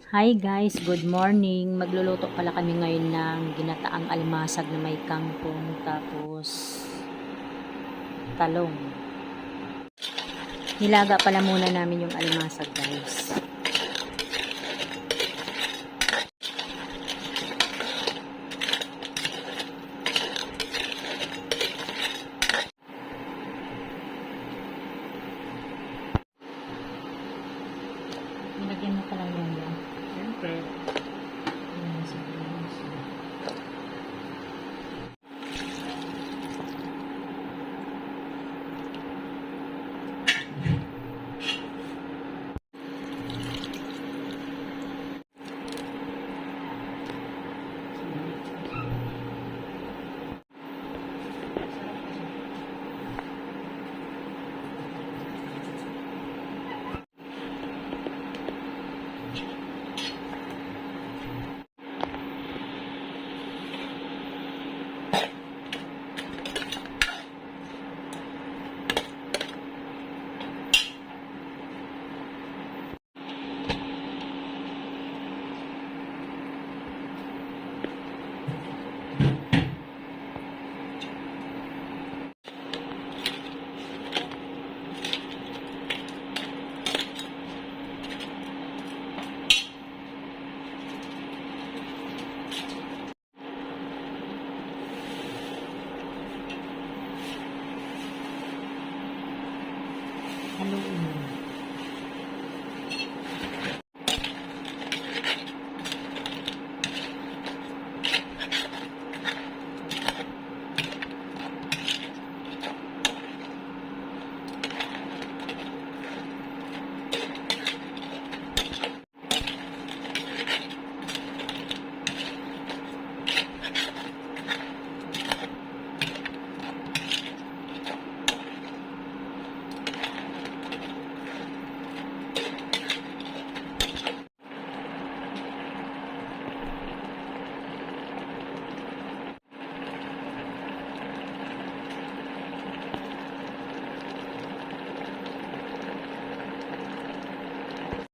Hi guys, good morning. Magluluto pala kami ngayon ng ginataang almasag na may kangkong tapos talong. Nilaga pala muna namin yung almasag guys. Nilagyan mo pala yan. Siyempre.